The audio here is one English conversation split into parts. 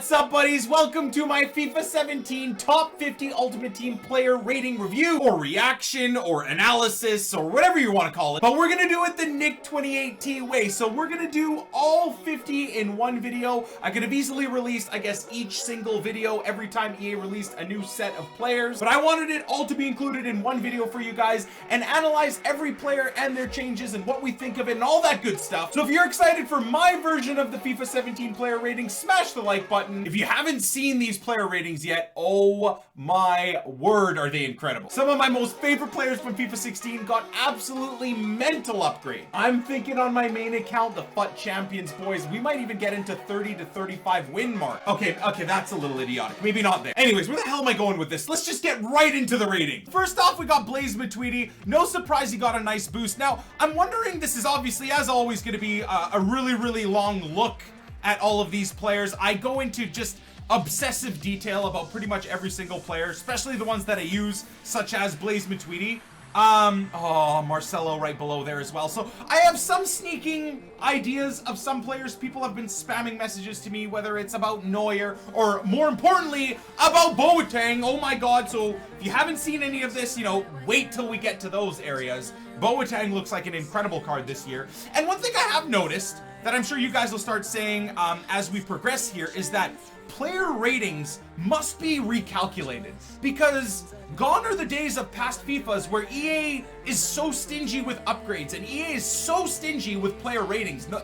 What's up, buddies? Welcome to my FIFA 17 Top 50 Ultimate Team Player Rating Review, or reaction, or analysis, or whatever you want to call it. But we're gonna do it the Nick 2018 way. So we're gonna do all 50 in one video. I could have easily released, I guess, each single video every time EA released a new set of players. But I wanted it all to be included in one video for you guys and analyze every player and their changes and what we think of it and all that good stuff. So if you're excited for my version of the FIFA 17 player rating, smash the like button. If you haven't seen these player ratings yet, oh my word, are they incredible. Some of my most favorite players from FIFA 16 got absolutely mental upgrade. I'm thinking on my main account, the FUT Champions boys, we might even get into 30 to 35 win mark. Okay, that's a little idiotic. Maybe not there. Anyways, where the hell am I going with this? Let's just get right into the rating. First off, we got Blaise Matuidi. No surprise he got a nice boost. Now, I'm wondering, this is obviously, as always, going to be a really long look at all of these players. I go into just obsessive detail about pretty much every single player, especially the ones that I use, such as Blaise Matuidi. Marcelo right below there as well. So I have some sneaking ideas of some players. People have been spamming messages to me, whether it's about Neuer or, more importantly, about Boateng. Oh my god. So if you haven't seen any of this, you know, wait till we get to those areas. Boateng looks like an incredible card this year. And one thing I have noticed that I'm sure you guys will start saying as we progress here is that player ratings must be recalculated, because gone are the days of past FIFAs where EA is so stingy with upgrades and EA is so stingy with player ratings. No,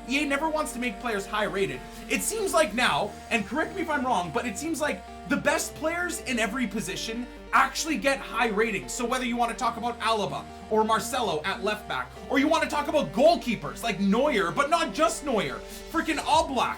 EA never wants to make players high rated. It seems like now, and correct me if I'm wrong, but it seems like the best players in every position actually get high ratings. So whether you want to talk about Alaba or Marcelo at left back, or you want to talk about goalkeepers like Neuer, but not just Neuer, freaking Oblak,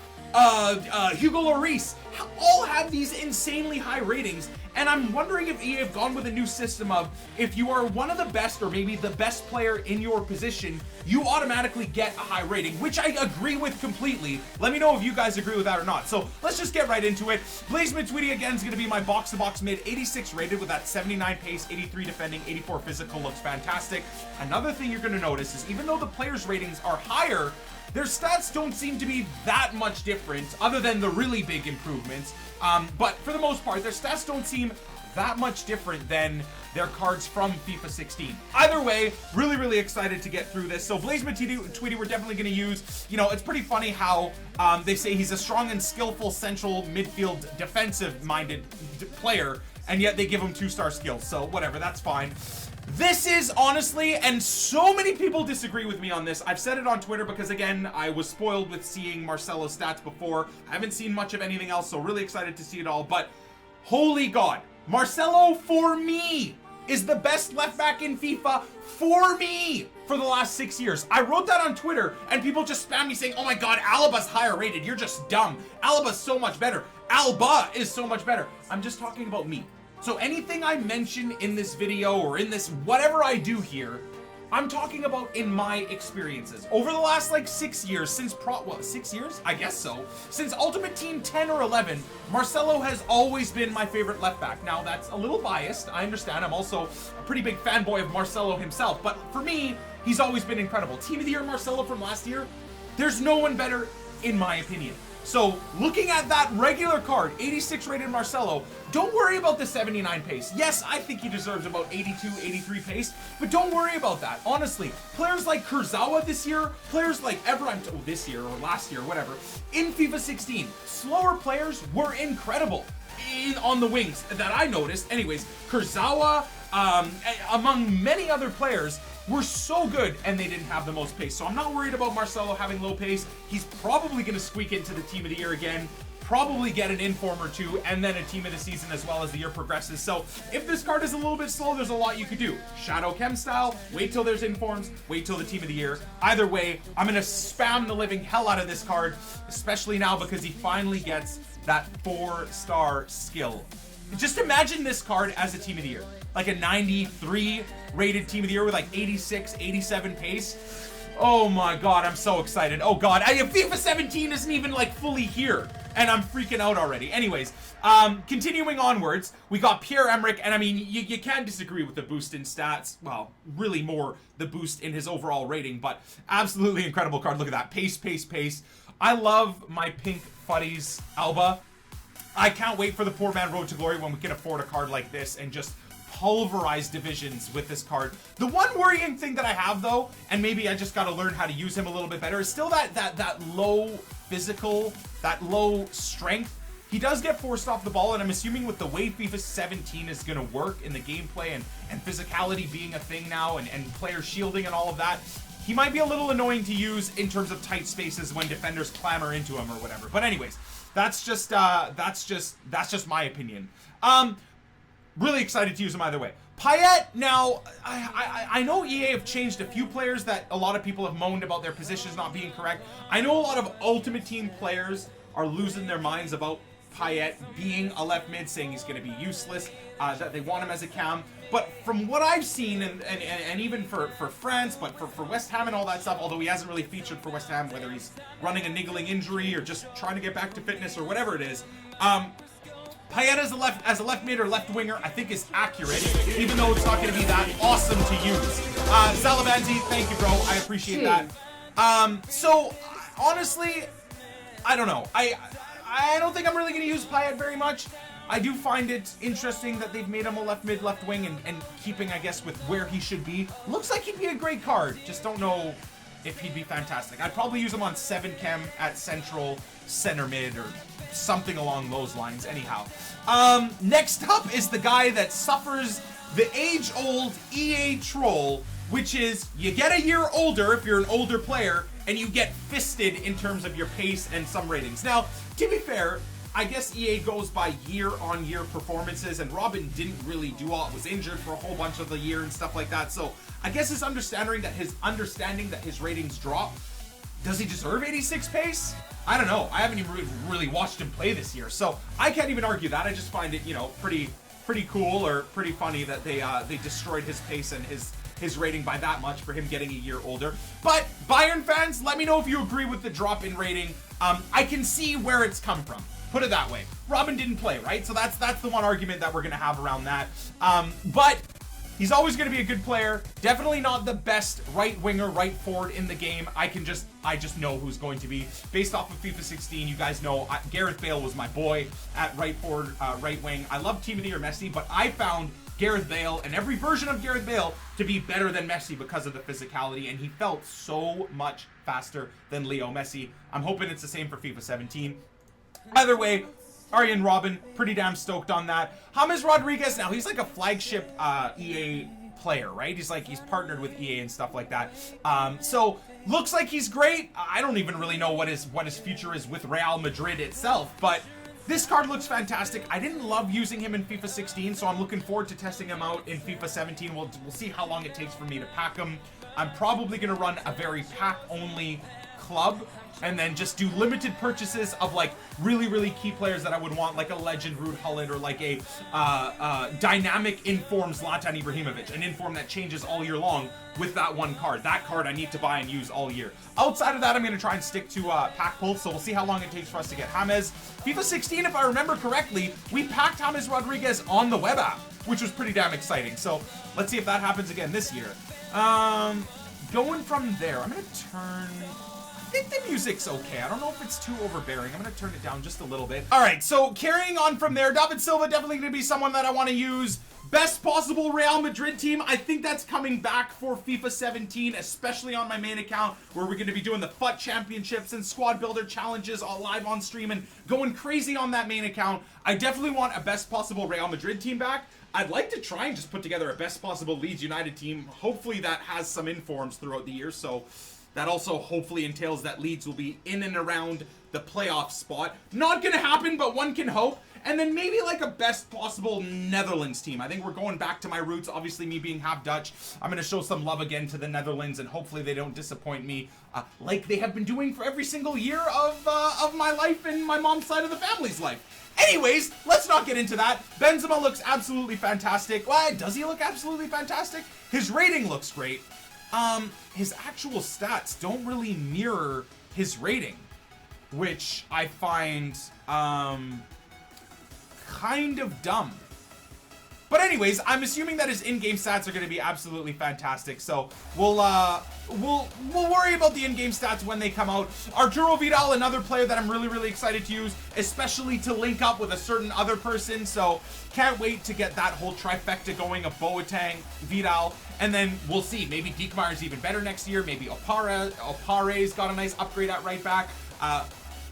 Hugo Lloris, all have these insanely high ratings. And I'm wondering if EA have gone with a new system of, if you are one of the best or maybe the best player in your position, you automatically get a high rating, which I agree with completely. Let me know if you guys agree with that or not. So let's just get right into it. Blaise Matuidi again is going to be my box-to-box mid, 86 rated with that 79 pace, 83 defending, 84 physical, looks fantastic. Another thing you're going to notice is even though the players' ratings are higher, their stats don't seem to be that much different, other than the really big improvements. But for the most part, their stats don't seem that much different than their cards from FIFA 16. Either way, really excited to get through this. So Blaise Matuidi we're definitely going to use. You know, it's pretty funny how they say he's a strong and skillful central midfield defensive-minded player, and yet they give him 2-star skills. So whatever, that's fine. This is honestly, and so many people disagree with me on this. I've said it on Twitter because, again, I was spoiled with seeing Marcelo's stats before. I haven't seen much of anything else, so really excited to see it all. But holy God, Marcelo, for me, is the best left back in FIFA for me for the last 6 years. I wrote that on Twitter, and people just spam me saying, oh my God, Alaba's higher rated. You're just dumb. Alaba's so much better. Alba is so much better. I'm just talking about me. So anything I mention in this video or in this whatever I do here, I'm talking about in my experiences. Over the last like 6 years, since 6 years? I guess so. Since Ultimate Team 10 or 11, Marcelo has always been my favorite left back. Now that's a little biased, I understand. I'm also a pretty big fanboy of Marcelo himself, but for me, he's always been incredible. Team of the Year Marcelo from last year, there's no one better in my opinion. So looking at that regular card, 86 rated Marcelo, don't worry about the 79 pace. Yes, I think he deserves about 82, 83 pace, but don't worry about that. Honestly, players like Kurzawa this year, players like this year or last year, whatever, in FIFA 16, slower players were incredible on the wings that I noticed. Anyways, Kurzawa, among many other players, were so good, and they didn't have the most pace. So I'm not worried about Marcelo having low pace. He's probably going to squeak into the Team of the Year again, probably get an inform or two, and then a Team of the Season as well as the year progresses. So if this card is a little bit slow, there's a lot you could do. Shadow Chem style, wait till there's informs, wait till the Team of the Year. Either way, I'm going to spam the living hell out of this card, especially now because he finally gets that 4-star skill. Just imagine this card as a Team of the Year. Like a 93 rated Team of the Year with like 86, 87 pace. Oh my God, I'm so excited. Oh God, FIFA 17 isn't even like fully here, and I'm freaking out already. Anyways, continuing onwards, we got Pierre-Emerick, and I mean, you can't disagree with the boost in stats. Well, really more the boost in his overall rating, but absolutely incredible card. Look at that, pace, pace, pace. I love my pink Fuddies Alba. I can't wait for the Poor Man Road to Glory when we can afford a card like this and just pulverize divisions with this card. The one worrying thing that I have, though, and maybe I just got to learn how to use him a little bit better, is still that low physical, that low strength. He does get forced off the ball, and I'm assuming with the way FIFA 17 is going to work in the gameplay and physicality being a thing now and player shielding and all of that, he might be a little annoying to use in terms of tight spaces when defenders clamor into him or whatever. But anyways, that's just my opinion. Really excited to use him either way. Payet, now, I know EA have changed a few players that a lot of people have moaned about their positions not being correct. I know a lot of Ultimate Team players are losing their minds about Payet being a left mid, saying he's going to be useless, that they want him as a cam. But from what I've seen, and even for France, but for West Ham and all that stuff, although he hasn't really featured for West Ham, whether he's running a niggling injury or just trying to get back to fitness or whatever it is, Payet as a left mid or left winger, I think is accurate, even though it's not going to be that awesome to use. Zalabanzi, thank you, bro. I appreciate that. So, honestly, I don't know. I don't think I'm really going to use Payet very much. I do find it interesting that they've made him a left mid, left wing, and keeping, I guess, with where he should be. Looks like he'd be a great card. Just don't know if he'd be fantastic. I'd probably use him on 7 chem at central, center mid, or something along those lines. Anyhow, next up is the guy that suffers the age-old EA troll, which is you get a year older if you're an older player, and you get fisted in terms of your pace and some ratings. Now, to be fair, I guess EA goes by year-on-year performances, and Robin didn't really do all. Was injured for a whole bunch of the year and stuff like that. So I guess his understanding that his ratings drop. Does he deserve 86 pace? I don't know. I haven't even really watched him play this year, so I can't even argue that. I just find it, you know, pretty cool or pretty funny that they destroyed his pace and his rating by that much for him getting a year older. But Bayern fans, let me know if you agree with the drop in rating. I can see where it's come from. Put it that way. Robin didn't play, right? So that's the one argument that we're gonna have around that. But he's always going to be a good player. Definitely not the best right winger, right forward in the game. I just know who's going to be. Based off of FIFA 16, you guys know Gareth Bale was my boy at right forward, right wing. I love Team of the Year Messi, but I found Gareth Bale and every version of Gareth Bale to be better than Messi because of the physicality, and he felt so much faster than Leo Messi. I'm hoping it's the same for FIFA 17. Either way, Arjen Robben, pretty damn stoked on that. James Rodriguez, now he's like a flagship EA player, right? He's partnered with EA and stuff like that. So looks like he's great. I don't even really know what his future is with Real Madrid itself, but this card looks fantastic. I didn't love using him in FIFA 16, so I'm looking forward to testing him out in FIFA 17. We'll see how long it takes for me to pack him. I'm probably going to run a very pack-only club and then just do limited purchases of like really key players that I would want, like a legend Ruud Gullit or like a dynamic inform Zlatan Ibrahimovic, an inform that changes all year long with that one card. That card I need to buy and use all year. Outside of that, I'm going to try and stick to pack pulls, so we'll see how long it takes for us to get James. FIFA 16, if I remember correctly, we packed James Rodriguez on the web app, which was pretty damn exciting. So let's see if that happens again this year. Going from there, I'm going to turn... I think the music's okay. I don't know if it's too overbearing. I'm going to turn it down just a little bit. All right, so carrying on from there, David Silva definitely going to be someone that I want to use. Best possible Real Madrid team. I think that's coming back for FIFA 17, especially on my main account, where we're going to be doing the FUT championships and squad builder challenges all live on stream and going crazy on that main account. I definitely want a best possible Real Madrid team back. I'd like to try and just put together a best possible Leeds United team. Hopefully that has some informs throughout the year, so that also hopefully entails that Leeds will be in and around the playoff spot. Not gonna happen, but one can hope. And then maybe like a best possible Netherlands team. I think we're going back to my roots, obviously me being half Dutch. I'm gonna show some love again to the Netherlands, and hopefully they don't disappoint me like they have been doing for every single year of my life and my mom's side of the family's life. Anyways, let's not get into that. Benzema looks absolutely fantastic. Why does he look absolutely fantastic? His rating looks great. His actual stats don't really mirror his rating, which I find kind of dumb. But anyways, I'm assuming that his in-game stats are going to be absolutely fantastic. So we'll worry about the in-game stats when they come out. Arturo Vidal, another player that I'm really excited to use, especially to link up with a certain other person. So can't wait to get that whole trifecta going of Boateng, Vidal, and then we'll see. Maybe Diekmeyer's even better next year. Maybe Opare's got a nice upgrade at right back.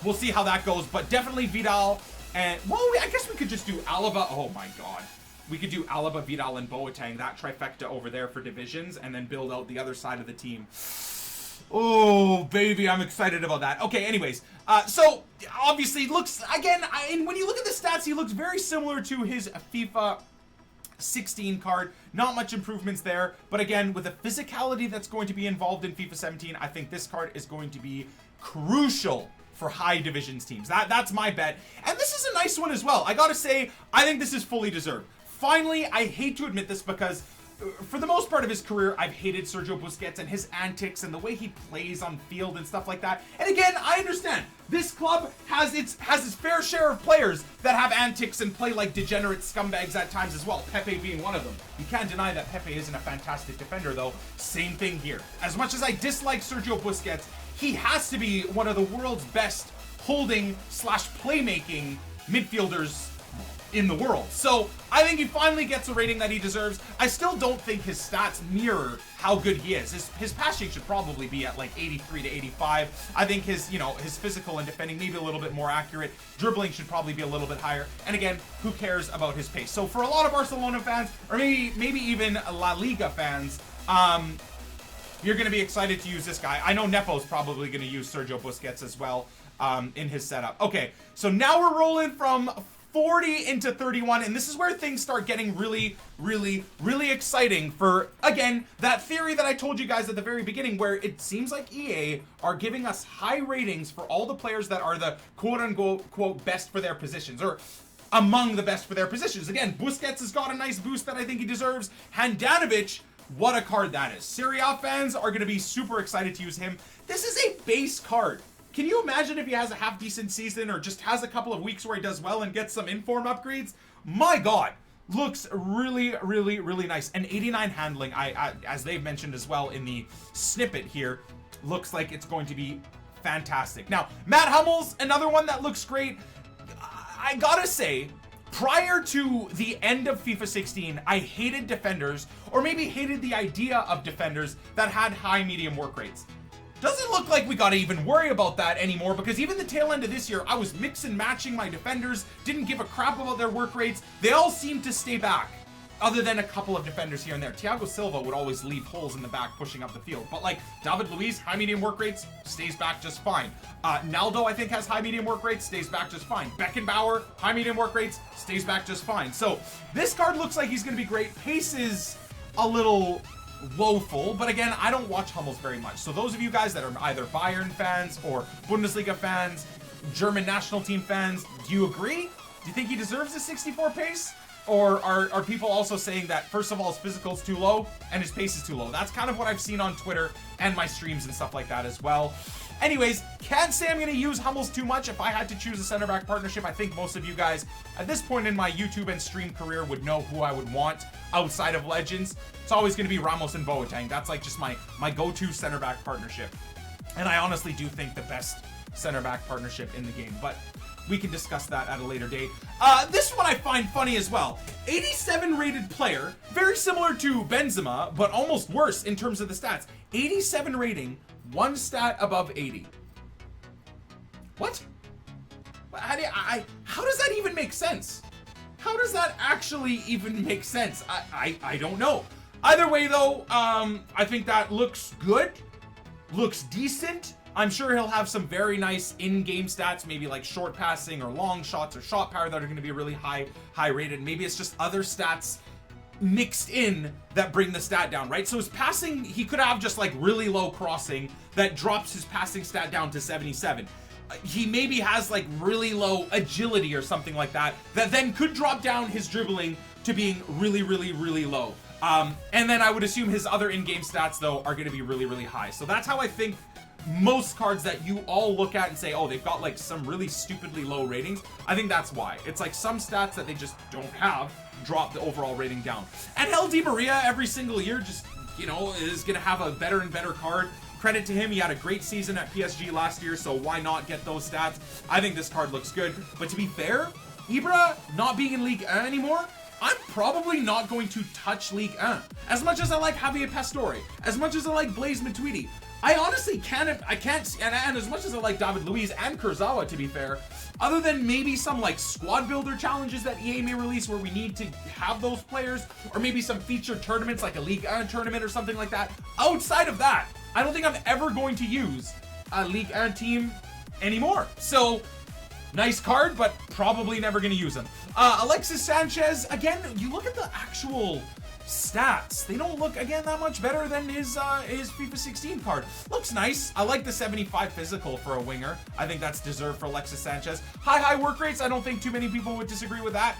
We'll see how that goes, but definitely Vidal. And, well, I guess we could just do Alaba. Oh my god. We could do Alaba, Vidal, and Boateng, that trifecta over there for divisions, and then build out the other side of the team. Oh, baby, I'm excited about that. Okay, anyways, so, obviously, looks, again, and when you look at the stats, he looks very similar to his FIFA 16 card. Not much improvements there, but again, with the physicality that's going to be involved in FIFA 17, I think this card is going to be crucial for high divisions teams. That's my bet. And this is a nice one as well. I gotta say, I think this is fully deserved. Finally, I hate to admit this because for the most part of his career, I've hated Sergio Busquets and his antics and the way he plays on field and stuff like that. And again, I understand this club has its fair share of players that have antics and play like degenerate scumbags at times as well. Pepe being one of them. You can't deny that Pepe isn't a fantastic defender though. Same thing here. As much as I dislike Sergio Busquets, he has to be one of the world's best holding / playmaking midfielders in the world. So I think he finally gets a rating that he deserves. I still don't think his stats mirror how good he is. His passing should probably be at like 83 to 85. I think his, his physical and defending maybe a little bit more accurate. Dribbling should probably be a little bit higher. And again, who cares about his pace? So for a lot of Barcelona fans, or maybe even La Liga fans, you're going to be excited to use this guy. I know Nepo's probably going to use Sergio Busquets as well in his setup. Okay, so now we're rolling from 40 into 31, and this is where things start getting really exciting for, again, that theory that I told you guys at the very beginning, where it seems like EA are giving us high ratings for all the players that are the quote-unquote best for their positions, or among the best for their positions. Again, Busquets has got a nice boost that I think he deserves. Handanovic, what a card that is. Serie A fans are going to be super excited to use him. This is a base card. Can you imagine if he has a half-decent season or just has a couple of weeks where he does well and gets some inform upgrades? My god, looks really nice. And 89 handling, as they've mentioned as well in the snippet here, looks like it's going to be fantastic. Now, Matt Hummels, another one that looks great. I gotta say, prior to the end of FIFA 16, I hated defenders, or maybe hated the idea of defenders that had high medium work rates. Doesn't look like we gotta even worry about that anymore, because even the tail end of this year, I was mix and matching my defenders, didn't give a crap about their work rates. They all seem to stay back, other than a couple of defenders here and there. Thiago Silva would always leave holes in the back pushing up the field, but like David Luiz, high medium work rates, stays back just fine. Naldo, I think, has high medium work rates, stays back just fine. Beckenbauer, high medium work rates, stays back just fine. So this card looks like he's gonna be great. Pace is a little woeful, but again, I don't watch Hummels very much. So those of you guys that are either Bayern fans or Bundesliga fans, German national team fans, do you agree? Do you think he deserves a 64 pace? Or are people also saying that, first of all, his physical is too low and his pace is too low? That's kind of what I've seen on Twitter and my streams and stuff like that as well. Anyways, can't say I'm going to use Hummels too much. If I had to choose a center back partnership, I think most of you guys at this point in my YouTube and stream career would know who I would want outside of Legends. It's always going to be Ramos and Boateng. That's like just my go-to center back partnership. And I honestly do think the best center back partnership in the game, but we can discuss that at a later date. This one I find funny as well. 87 rated player, very similar to Benzema, but almost worse in terms of the stats. 87 rating, one stat above 80. What? How does that even make sense? How does that actually even make sense? I don't know. Either way though, I think that looks good, looks decent. I'm sure he'll have some very nice in-game stats, maybe like short passing or long shots or shot power that are going to be really high rated. Maybe it's just other stats mixed in that bring the stat down, right? So his passing, he could have just like really low crossing that drops his passing stat down to 77. He maybe has like really low agility or something like that, that then could drop down his dribbling to being really low. And then I would assume his other in-game stats though are going to be really high. So that's how I think most cards that you all look at and say, oh, they've got like some really stupidly low ratings. I think that's why. It's like some stats that they just don't have drop the overall rating down. And El Di Maria every single year just, you know, is going to have a better and better card. Credit to him, he had a great season at PSG last year, so why not get those stats? I think this card looks good. But to be fair, Ibra not being in Ligue 1 anymore, I'm probably not going to touch Ligue 1. As much as I like Javier Pastore, as much as I like Blaise Matuidi, I honestly can't, and as much as I like David Luiz and Kurzawa, to be fair, other than maybe some like squad builder challenges that EA may release where we need to have those players, or maybe some featured tournaments like a Ligue 1 tournament or something like that, outside of that, I don't think I'm ever going to use a Ligue 1 team anymore. So, nice card, but probably never going to use him. Alexis Sanchez, again, you look at the actual stats. They don't look, again, that much better than his FIFA 16 card. Looks nice. I like the 75 physical for a winger. I think that's deserved for Alexis Sanchez. High work rates. I don't think too many people would disagree with that.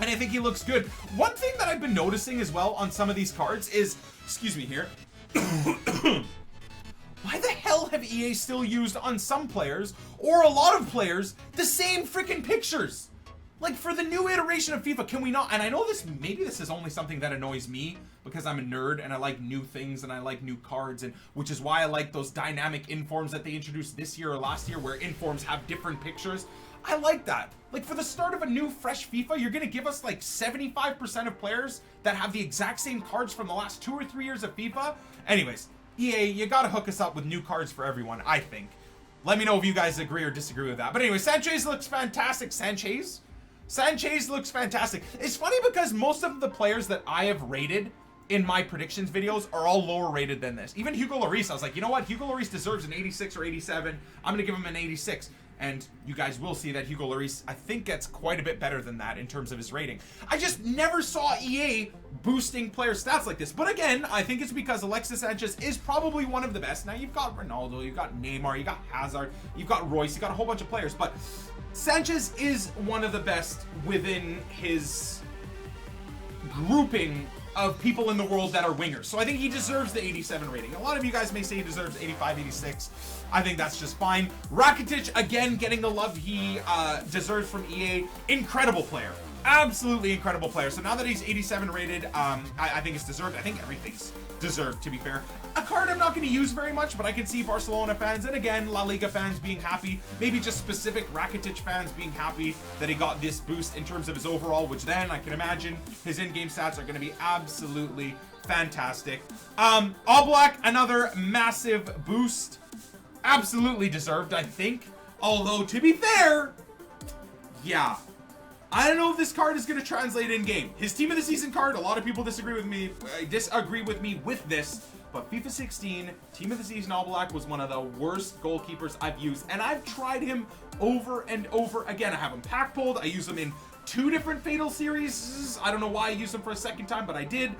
And I think he looks good. One thing that I've been noticing as well on some of these cards is, excuse me here, why the hell have EA still used on some players, or a lot of players, the same freaking pictures? Like, for the new iteration of FIFA, can we not? And I know this, maybe this is only something that annoys me because I'm a nerd and I like new things and I like new cards, and which is why I like those dynamic informs that they introduced this year or last year where informs have different pictures. I like that. Like, for the start of a new fresh FIFA, you're gonna give us like 75% of players that have the exact same cards from the last 2 or 3 years of FIFA. Anyways, EA, you gotta hook us up with new cards for everyone, I think. Let me know if you guys agree or disagree with that. But anyway, Sanchez looks fantastic. Sanchez looks fantastic. It's funny because most of the players that I have rated in my predictions videos are all lower rated than this. Even Hugo Lloris, I was like, you know what? Hugo Lloris deserves an 86 or 87. I'm gonna give him an 86. And you guys will see that Hugo Lloris, I think, gets quite a bit better than that in terms of his rating. I just never saw EA boosting player stats like this. But again, I think it's because Alexis Sanchez is probably one of the best. Now, you've got Ronaldo, you've got Neymar, you've got Hazard, you've got Royce, you've got a whole bunch of players. But Sanchez is one of the best within his grouping of people in the world that are wingers. So I think he deserves the 87 rating. A lot of you guys may say he deserves 85, 86. I think that's just fine. Rakitic, again, getting the love he deserves from EA. Incredible player. Absolutely incredible player. So now that he's 87 rated, I think it's deserved. I think everything's deserved, to be fair. A card I'm not going to use very much, but I can see Barcelona fans, and again, La Liga fans being happy. Maybe just specific Rakitic fans being happy that he got this boost in terms of his overall, which then I can imagine his in-game stats are going to be absolutely fantastic. Oblak, another massive boost. Absolutely deserved, I think. Although, to be fair, yeah, I don't know if this card is going to translate in game. His team of the season card, a lot of people disagree with me with this, but FIFA 16 team of the season Oblak was one of the worst goalkeepers I've used, and I've tried him over and over again. I have him pack pulled. I use him in 2 different Fatal series. I don't know why I used him for a second time, but I did.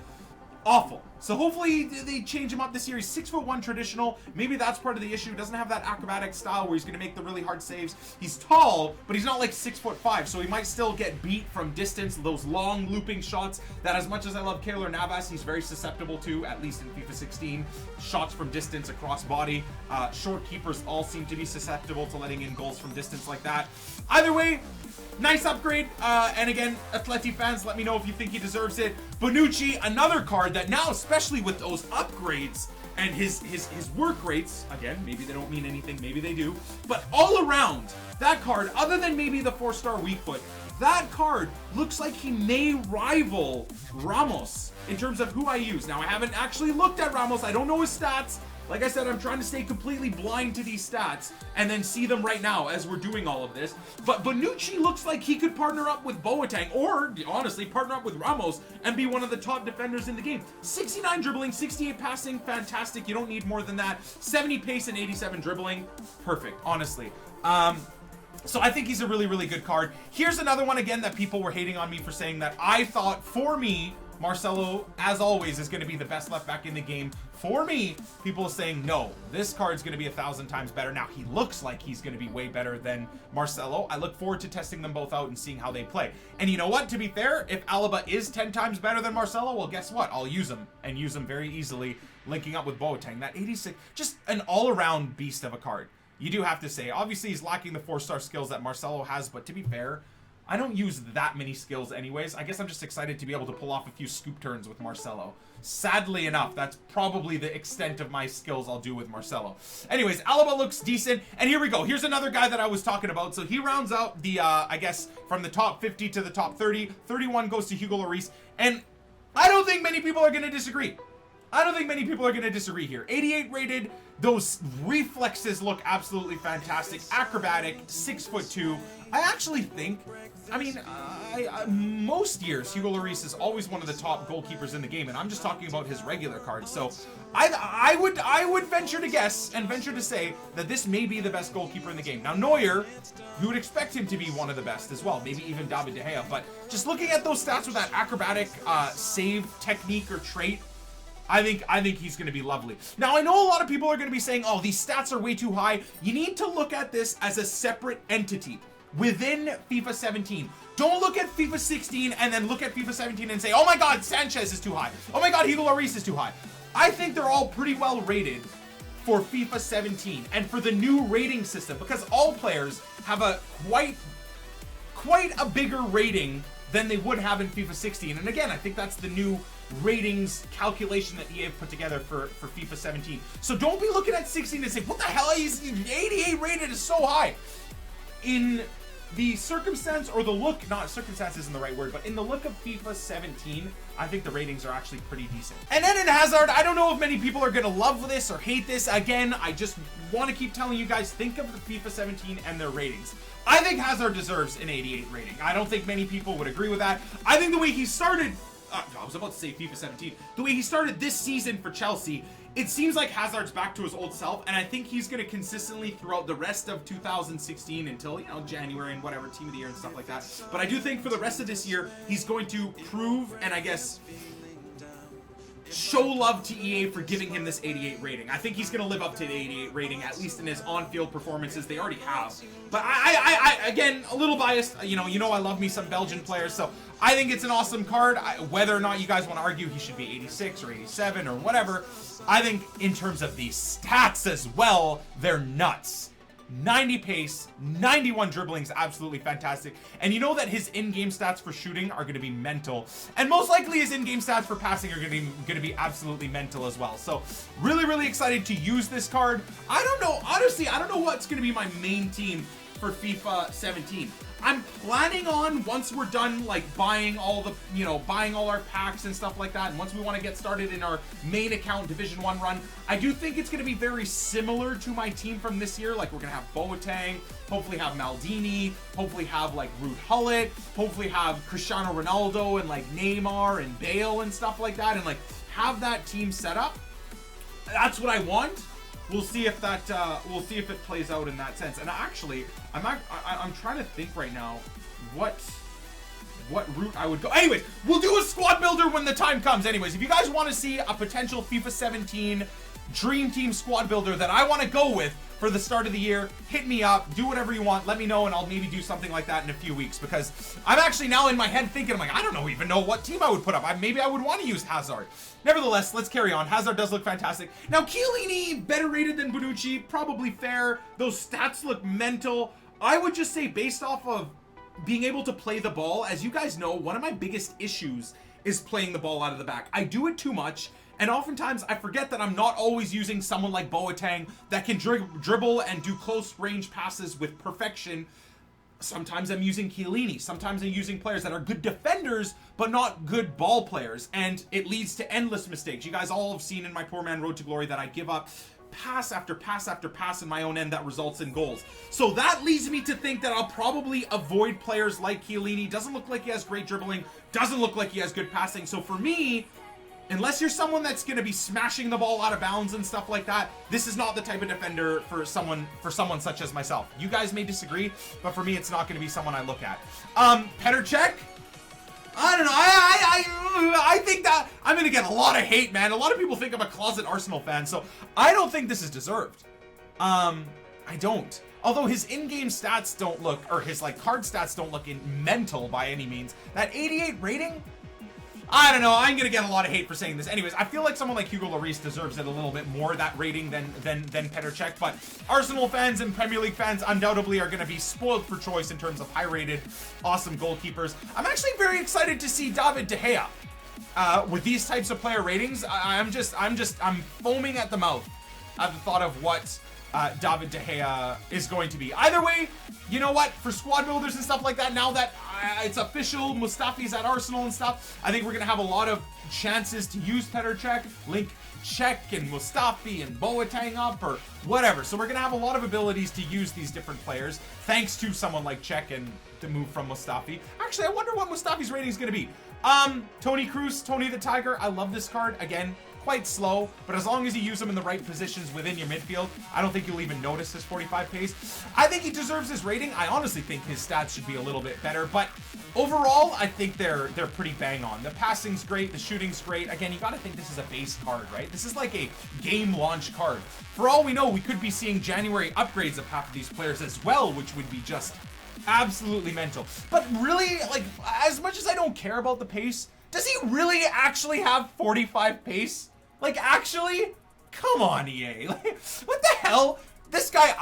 Awful. So hopefully they change him up this series. 6'1" traditional. Maybe that's part of the issue. Doesn't have that acrobatic style where he's going to make the really hard saves. He's tall, but he's not like 6'5", so he might still get beat from distance. Those long looping shots that, as much as I love Keylor Navas, he's very susceptible to, at least in FIFA 16. Shots from distance across body. Short keepers all seem to be susceptible to letting in goals from distance like that. Either way, nice upgrade, and again, Atleti fans, let me know if you think he deserves it. Bonucci, another card that now, especially with those upgrades and his work rates, again, maybe they don't mean anything, maybe they do, but all around, that card, other than maybe the 4-star weak foot, that card looks like he may rival Ramos in terms of who I use. Now, I haven't actually looked at Ramos. I don't know his stats. Like I said, I'm trying to stay completely blind to these stats and then see them right now as we're doing all of this. But Bonucci looks like he could partner up with Boateng, or honestly, partner up with Ramos and be one of the top defenders in the game. 69 dribbling, 68 passing, fantastic. You don't need more than that. 70 pace and 87 dribbling, perfect, honestly. So I think he's a really, really good card. Here's another one again that people were hating on me for saying that I thought, for me, Marcelo, as always, is going to be the best left back in the game. For me, people are saying, no, this card's going to be 1,000 times better. Now, he looks like he's going to be way better than Marcelo. I look forward to testing them both out and seeing how they play. And you know what? To be fair, if Alaba is 10 times better than Marcelo, well, guess what? I'll use him, and use him very easily, linking up with Boateng. That 86, just an all-around beast of a card. You do have to say, obviously, he's lacking the 4-star skills that Marcelo has, but to be fair, I don't use that many skills anyways. I guess I'm just excited to be able to pull off a few scoop turns with Marcelo. Sadly enough, that's probably the extent of my skills I'll do with Marcelo. Anyways, Alaba looks decent. And here we go. Here's another guy that I was talking about. So he rounds out the, I guess, from the top 50 to the top 30. 31 goes to Hugo Lloris. And I don't think many people are going to disagree. I don't think many people are going to disagree here. 88 rated. Those reflexes look absolutely fantastic. Acrobatic, 6'2". I actually think, I mean, most years, Hugo Lloris is always one of the top goalkeepers in the game, and I'm just talking about his regular cards. So I would venture to guess and venture to say that this may be the best goalkeeper in the game. Now, Neuer, you would expect him to be one of the best as well, maybe even David De Gea, but just looking at those stats with that acrobatic save technique or trait, I think he's going to be lovely. Now, I know a lot of people are going to be saying, oh, these stats are way too high. You need to look at this as a separate entity within FIFA 17. Don't look at FIFA 16 and then look at FIFA 17 and say, oh my God, Sanchez is too high. Oh my God, Hugo Lloris is too high. I think they're all pretty well rated for FIFA 17 and for the new rating system, because all players have a quite a bigger rating than they would have in FIFA 16. And again, I think that's the new ratings calculation that EA have put together for FIFA 17. So don't be looking at 16 and say, what the hell, he's 88 rated is so high. In the circumstance, or the look, not circumstance isn't the right word, but in the look of FIFA 17, I think the ratings are actually pretty decent. And then in Hazard, I don't know if many people are going to love this or hate this. Again, I just want to keep telling you guys, think of the FIFA 17 and their ratings. I think Hazard deserves an 88 rating. I don't think many people would agree with that. I think the way he started, I was about to say FIFA 17, the way he started this season for Chelsea, it seems like Hazard's back to his old self, and I think he's going to consistently throughout the rest of 2016 until, you know, January and whatever, team of the year and stuff like that. But I do think for the rest of this year, he's going to prove and I guess show love to EA for giving him this 88 rating. I think he's going to live up to the 88 rating, at least in his on-field performances. They already have. But I again, a little biased. You know I love me some Belgian players, so I think it's an awesome card. Whether or not you guys want to argue he should be 86 or 87 or whatever, I think in terms of the stats as well, they're nuts. 90 pace, 91 dribbling is absolutely fantastic. And you know that his in-game stats for shooting are going to be mental. And most likely his in-game stats for passing are going to be absolutely mental as well. So really, really excited to use this card. I don't know. Honestly, I don't know what's going to be my main team for FIFA 17. I'm planning on, once we're done like buying all the, buying all our packs and stuff like that, and once we want to get started in our main account Division 1 run, I do think it's going to be very similar to my team from this year. Like, we're going to have Boateng, hopefully have Maldini, hopefully have like Ruud Gullit, hopefully have Cristiano Ronaldo and like Neymar and Bale and stuff like that, and like have that team set up. That's what I want. We'll see if that we'll see if it plays out in that sense. And actually, I'm trying to think right now what route I would go. Anyways, we'll do a squad builder when the time comes. Anyways, if you guys want to see a potential FIFA 17 dream team squad builder that I want to go with for the start of the year, hit me up, do whatever you want, let me know, and I'll maybe do something like that in a few weeks, because I'm actually now in my head thinking, I'm like, I don't even know what team I would put up. Maybe I would want to use Hazard. Nevertheless, let's carry on. Hazard does look fantastic. Now, Chiellini, better rated than Bonucci, probably fair. Those stats look mental. I would just say, based off of being able to play the ball, as you guys know, one of my biggest issues is playing the ball out of the back. I do it too much, and oftentimes I forget that I'm not always using someone like Boateng that can dribble and do close range passes with perfection. Sometimes I'm using Chiellini. Sometimes I'm using players that are good defenders, but not good ball players. And it leads to endless mistakes. You guys all have seen in my poor man Road to Glory that I give up pass after pass after pass in my own end that results in goals. So that leads me to think that I'll probably avoid players like Chiellini. Doesn't look like he has great dribbling. Doesn't look like he has good passing. So for me, unless you're someone that's going to be smashing the ball out of bounds and stuff like that, this is not the type of defender for someone such as myself. You guys may disagree, but for me, it's not going to be someone I look at. Petr Cech? I don't know. I think that I'm going to get a lot of hate, man. A lot of people think I'm a closet Arsenal fan, so I don't think this is deserved. I don't. Although his in-game stats don't look, or his like card stats don't look mental by any means. That 88 rating, I don't know. I'm gonna get a lot of hate for saying this. Anyways, I feel like someone like Hugo Lloris deserves it a little bit more, that rating, than Petr Cech. But Arsenal fans and Premier League fans undoubtedly are gonna be spoiled for choice in terms of high-rated, awesome goalkeepers. I'm actually very excited to see David De Gea. With these types of player ratings, I'm foaming at the mouth at the thought of what David De Gea is going to be. Either way, you know what? For squad builders and stuff like that, now that it's official, Mustafi's at Arsenal and stuff, I think we're going to have a lot of chances to use Petr Cech, link Cech and Mustafi and Boateng up or whatever. So we're going to have a lot of abilities to use these different players, thanks to someone like Cech and the move from Mustafi. Actually, I wonder what Mustafi's rating is going to be. Tony Cruz, Tony the Tiger. I love this card. Again, quite slow, but as long as you use him in the right positions within your midfield, I don't think you'll even notice his 45 pace. I think he deserves his rating. I honestly think his stats should be a little bit better, but overall, I think they're pretty bang on. The passing's great, the shooting's great. Again, you gotta think this is a base card, right? This is like a game launch card. For all we know, we could be seeing January upgrades of half of these players as well, which would be just absolutely mental. But really, like, as much as I don't care about the pace, does he really actually have 45 pace? Like, actually? Come on, EA. Like, what the hell? This guy,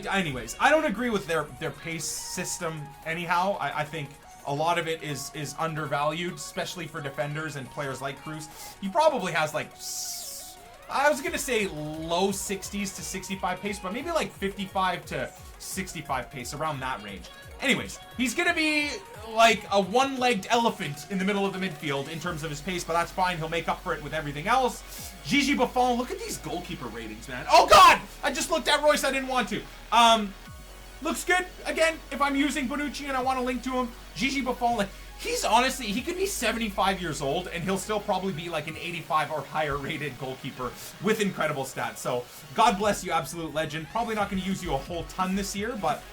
anyways, I don't agree with their pace system anyhow. I think a lot of it is undervalued, especially for defenders and players like Cruz. He probably has, like, I was gonna say low 60s to 65 pace, but maybe like 55 to 65 pace, around that range. Anyways, he's gonna be like a one-legged elephant in the middle of the midfield in terms of his pace, but that's fine. He'll make up for it with everything else. Gigi Buffon, look at these goalkeeper ratings, man. Oh God, I just looked at Royce. I didn't want to. Looks good. Again, if I'm using Bonucci and I want to link to him, Gigi Buffon, like, he's honestly, he could be 75 years old and he'll still probably be like an 85 or higher rated goalkeeper with incredible stats. So God bless you, absolute legend. Probably not going to use you a whole ton this year, but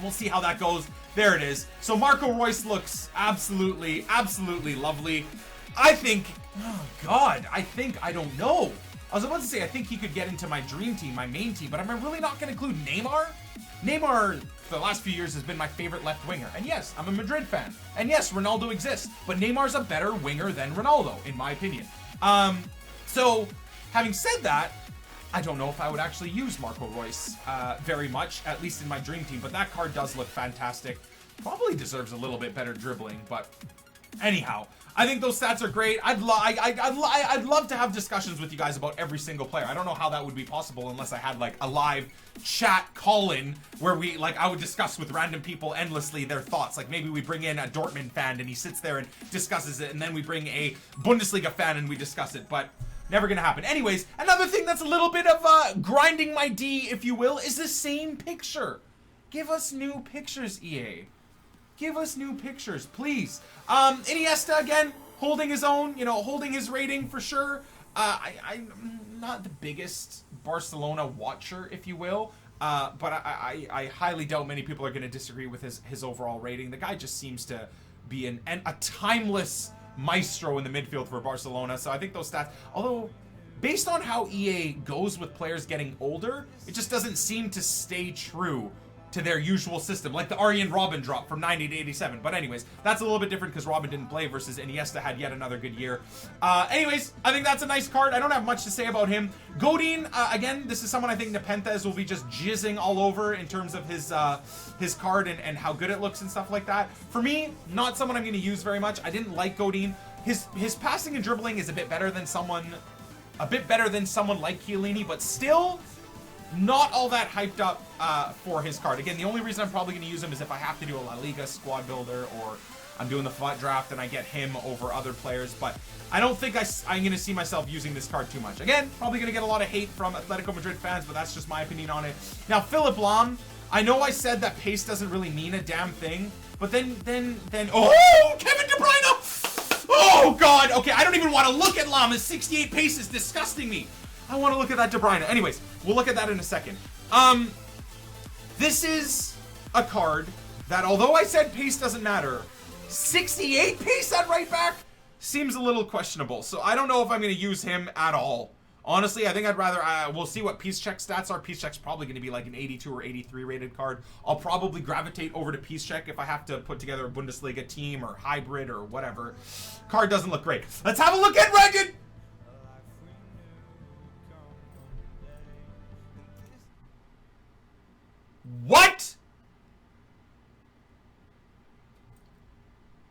we'll see how that goes. There it is. So Marco Reus looks absolutely, absolutely lovely. I think, oh God, I don't know. I was about to say, I think he could get into my dream team, my main team, but am I really not going to include Neymar? Neymar, for the last few years, has been my favorite left winger. And yes, I'm a Madrid fan. And yes, Ronaldo exists. But Neymar's a better winger than Ronaldo, in my opinion. So, having said that, I don't know if I would actually use Marco Reus very much, at least in my dream team. But that card does look fantastic. Probably deserves a little bit better dribbling, but anyhow, I think those stats are great. I'd love to have discussions with you guys about every single player. I don't know how that would be possible unless I had like a live chat call-in where I would discuss with random people endlessly their thoughts. Like maybe we bring in a Dortmund fan and he sits there and discusses it, and then we bring a Bundesliga fan and we discuss it, but never gonna happen. Anyways, another thing that's a little bit of grinding my D, if you will, is the same picture. Give us new pictures, EA. Give us new pictures, please. Iniesta, again, holding his own, holding his rating for sure. I'm not the biggest Barcelona watcher, if you will, but I highly doubt many people are going to disagree with his overall rating. The guy just seems to be a timeless maestro in the midfield for Barcelona, so I think those stats, although based on how EA goes with players getting older, it just doesn't seem to stay true to their usual system, like the Arjen Robben drop from 90 to 87. But anyways, that's a little bit different because Robben didn't play versus Iniesta had yet another good year. Anyways, I think that's a nice card. I don't have much to say about him. Godin, again, this is someone I think Nepenthes will be just jizzing all over in terms of his card and how good it looks and stuff like that. For me, not someone I'm going to use very much. I didn't like Godin. His passing and dribbling is a bit better than someone like Chiellini, but still not all that hyped up for his card. Again, the only reason I'm probably going to use him is if I have to do a La Liga squad builder or I'm doing the FUT draft and I get him over other players, but I don't think I'm going to see myself using this card too much. Again, probably going to get a lot of hate from Atletico Madrid fans, but that's just my opinion on it. Now, Philipp Lahm, I know I said that pace doesn't really mean a damn thing, but then, oh, Kevin De Bruyne! Oh, God! Okay, I don't even want to look at Lahm. His 68 pace is disgusting me. I want to look at that De Bruyne. Anyways, we'll look at that in a second. This is a card that, although I said pace doesn't matter, 68 pace at right back seems a little questionable. So I don't know if I'm going to use him at all. Honestly, I think I'd rather, we'll see what Peace Check stats are. Peace Check's probably going to be like an 82 or 83 rated card. I'll probably gravitate over to Peace Check if I have to put together a Bundesliga team or hybrid or whatever. Card doesn't look great. Let's have a look at Reagan. What?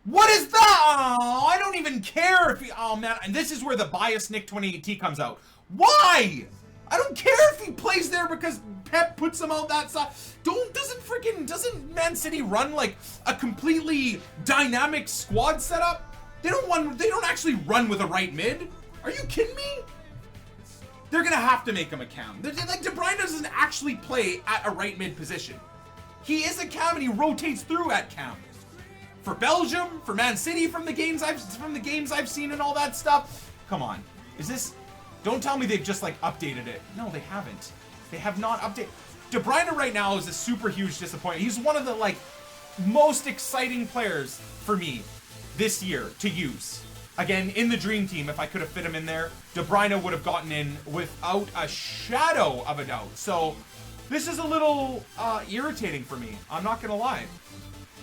What is that? Oh, I don't even care if he, oh man, and this is where the biased Nick 2018 comes out. Why? I don't care if he plays there because Pep puts him out that side. Doesn't Man City run like a completely dynamic squad setup? They don't actually run with a right mid. Are you kidding me? They're gonna have to make him a cam. Like, De Bruyne doesn't actually play at a right mid position. He is a cam and he rotates through at cam. For Belgium, for Man City, from the games I've seen and all that stuff. Come on, is this? Don't tell me they've just like updated it. No, they haven't. They have not updated. De Bruyne right now is a super huge disappointment. He's one of the like most exciting players for me this year to use. Again, in the dream team, if I could have fit him in there, De Bruyne would have gotten in without a shadow of a doubt. So this is a little irritating for me. I'm not gonna lie.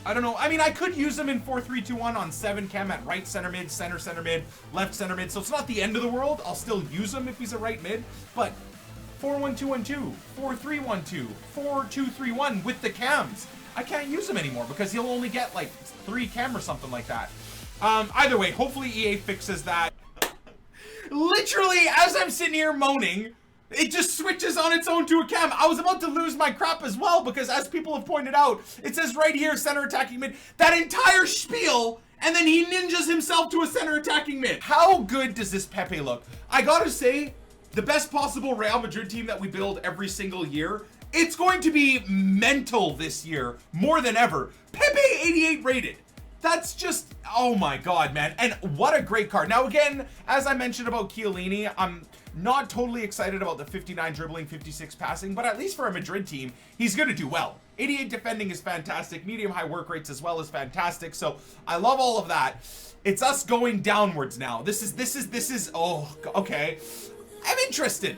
I don't know. I mean, I could use him in 4-3-2-1 on 7 chem at right center mid, center mid, left center mid. So it's not the end of the world. I'll still use him if he's a right mid. But 4-1-2-1-2, 4-3-1-2, 4-2-3-1 with the cams, I can't use him anymore because he'll only get like 3 chem or something like that. Either way, hopefully EA fixes that. Literally, as I'm sitting here moaning, it just switches on its own to a cam. I was about to lose my crap as well because, as people have pointed out, it says right here, center attacking mid. That entire spiel, and then he ninjas himself to a center attacking mid. How good does this Pepe look? I gotta say, the best possible Real Madrid team that we build every single year, it's going to be mental this year, more than ever. Pepe 88 rated. That's just, oh my god, man. And what a great card. Now again, as I mentioned about Chiellini, I'm not totally excited about the 59 dribbling, 56 passing, but at least for a Madrid team, he's gonna do well. 88 defending is fantastic. Medium high work rates as well is fantastic. So I love all of that. It's us going downwards now. This is, oh, okay. I'm interested.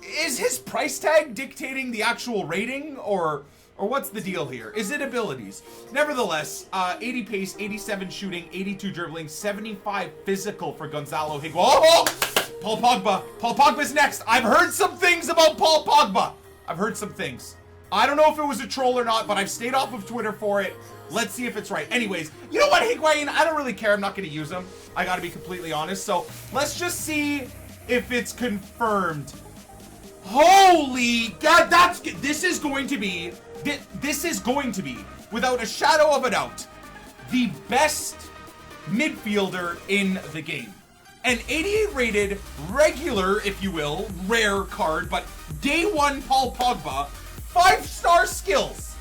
Is his price tag dictating the actual rating, or what's the deal here? Is it abilities? Nevertheless, 80 pace, 87 shooting, 82 dribbling, 75 physical for Gonzalo Higuain. Oh! Paul Pogba. Paul Pogba's next. I've heard some things about Paul Pogba. I've heard some things. I don't know if it was a troll or not, but I've stayed off of Twitter for it. Let's see if it's right. Anyways, you know what, Higuain? I don't really care. I'm not going to use him. I got to be completely honest. So let's just see if it's confirmed. Holy God, this is going to be, without a shadow of a doubt, the best midfielder in the game. An 88 rated, regular, if you will, rare card, but day 1 Paul Pogba, 5-star skills.